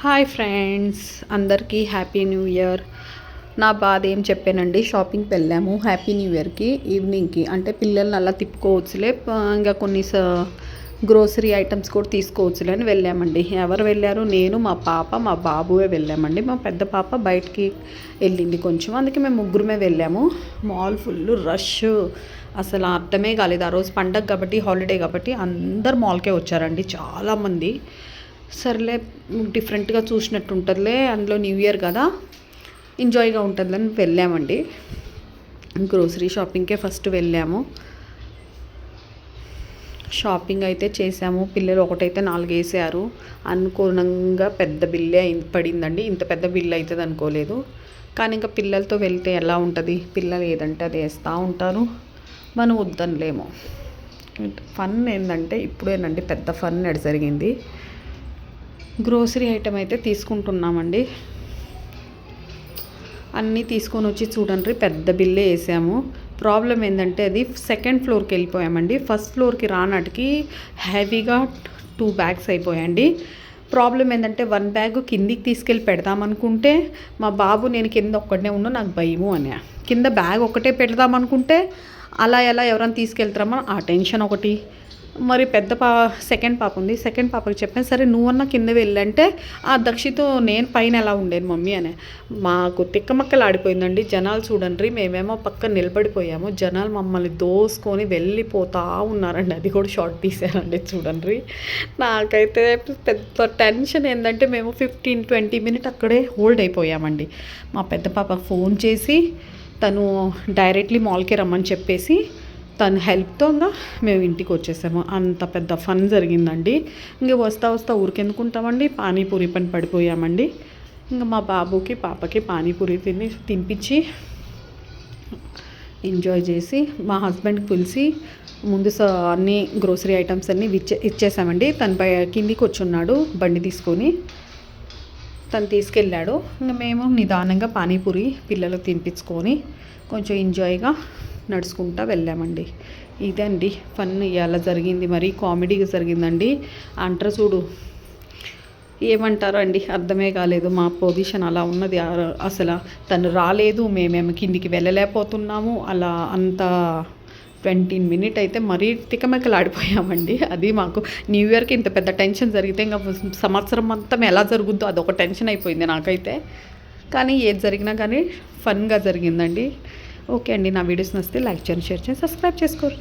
Hi friends, అందరికీ happy new year. నా బాధ ఏం చెప్పానండి, షాపింగ్కి వెళ్ళాము హ్యాపీ న్యూ ఇయర్కి ఈవినింగ్కి. అంటే పిల్లల్ని అలా తిప్పుకోవచ్చులే, ఇంకా కొన్ని గ్రోసరీ ఐటమ్స్ కూడా తీసుకోవచ్చులే అని వెళ్ళామండి. ఎవరు వెళ్ళారు? నేను, మా పాప, మా బాబువే వెళ్ళామండి. మా పెద్ద పాప బయటికి వెళ్ళింది కొంచెం, అందుకే మేము ముగ్గురమే వెళ్ళాము. మాల్ ఫుల్ రష్, అసలు అర్థమే కాలేదు. ఆ రోజు పండగ కాబట్టి, హాలిడే కాబట్టి అందరు మాల్కే వచ్చారండి, చాలామంది. సర్లే, డిఫరెంట్గా చూసినట్టు ఉంటుందిలే, అందులో న్యూ ఇయర్ కదా, ఎంజాయ్గా ఉంటుందని వెళ్ళామండి. గ్రోసరీ షాపింగ్కే ఫస్ట్ వెళ్ళాము. షాపింగ్ అయితే చేసాము. పిల్లలు ఒకటైతే 4 వేసారు. అనుకోనంగా పెద్ద బిల్లే పడిందండి. ఇంత పెద్ద బిల్లు అవుతుంది అనుకోలేదు. కానీ ఇంకా పిల్లలతో వెళ్తే ఎలా ఉంటుంది, పిల్లలు ఏదంటే అది వేస్తూ ఉంటారు, మనం వద్దనలేము. ఫన్ ఏంటంటే ఇప్పుడేనండి పెద్ద ఫన్ జరిగింది. గ్రోసరీ ఐటమ్ అయితే తీసుకుంటున్నామండి. అన్నీ తీసుకొని వచ్చి చూడండి, పెద్ద బిల్లే వేసాము. ప్రాబ్లం ఏంటంటే అది సెకండ్ ఫ్లోర్కి వెళ్ళిపోయామండి. ఫస్ట్ ఫ్లోర్కి రానాటికి హెవీగా 2 బ్యాగ్స్ అయిపోయాయండి. ప్రాబ్లం ఏంటంటే 1 బ్యాగ్ కిందికి తీసుకెళ్ళి పెడదామనుకుంటే మా బాబు, నేను కింద ఒక్కడనే ఉన్నా, నాకు భయము అని, కింద బ్యాగ్ ఒకటే పెడదామనుకుంటే అలా ఎలా ఎవరైనా తీసుకెళ్తారమ్మా ఆ టెన్షన్ ఒకటి. మరి సెకండ్ పాప ఉంది. సెకండ్ పాపకి చెప్పాను, సరే నువ్వన్నా కింద వెళ్ళంటే ఆ దక్షితో నేను పైన ఎలా ఉండేది మమ్మీ అని. మాకు తిక్కమక్కలు ఆడిపోయిందండి. జనాలు చూడండి, మేమేమో పక్కన నిలబడిపోయాము, జనాలు మమ్మల్ని దోసుకొని వెళ్ళిపోతూ ఉన్నారండి. అది కూడా షార్ట్ తీసారండి చూడండి. నాకైతే పెద్ద టెన్షన్ ఏంటంటే మేము 15-20 మినిట్ అక్కడే హోల్డ్ అయిపోయామండి. మా పెద్ద పాపకు ఫోన్ చేసి తను డైరెక్ట్లీ మాల్కి రమ్మని చెప్పేసి తన హెల్ప్తో మేము ఇంటికి వచ్చేసాము. అంత పెద్ద ఫన్ జరిగిందండి. ఇంక వస్తా ఊరికెందుకుంటామండి, పానీపూరి పని పడిపోయామండి. ఇంకా మా బాబుకి పాపకి పానీపూరి తినిపించి ఎంజాయ్ చేసి మా హస్బెండ్కి పిలిచి ముందు అన్ని గ్రోసరీ ఐటమ్స్ అన్నీ ఇచ్చేసామండి. తను కిందికి వచ్చున్నాడు బండి తీసుకొని, తను తీసుకెళ్ళాడు. ఇంకా మేము నిదానంగా పానీపూరి పిల్లలకు తినిపించుకొని కొంచెం ఎంజాయ్గా నడుచుకుంటూ వెళ్ళామండి. ఇదండి ఫన్ ఇవాళ జరిగింది. మరి కామెడీగా జరిగిందండి. అంటారు చూడు, ఏమంటారో అండి, అర్థమే కాలేదు. మా పొజిషన్ అలా ఉన్నది. అసలు తను రాలేదు, మేమేమో కిందికి వెళ్ళలేకపోతున్నాము. అలా అంత 20 మినిట్ అయితే మరీ తికమకలు ఆడిపోయామండి. అది మాకు న్యూ ఇయర్కి ఇంత పెద్ద టెన్షన్ జరిగితే ఇంకా సంవత్సరం మొత్తం ఎలా జరుగుద్దో అదొక టెన్షన్ అయిపోయింది నాకైతే. కానీ ఏది జరిగినా కానీ ఫన్గా జరిగిందండి. ఓకే అండి, నా వీడియోస్ నచ్చితే లైక్ చేయండి, షేర్ చేయండి, సబ్స్క్రైబ్ చేసుకోండి.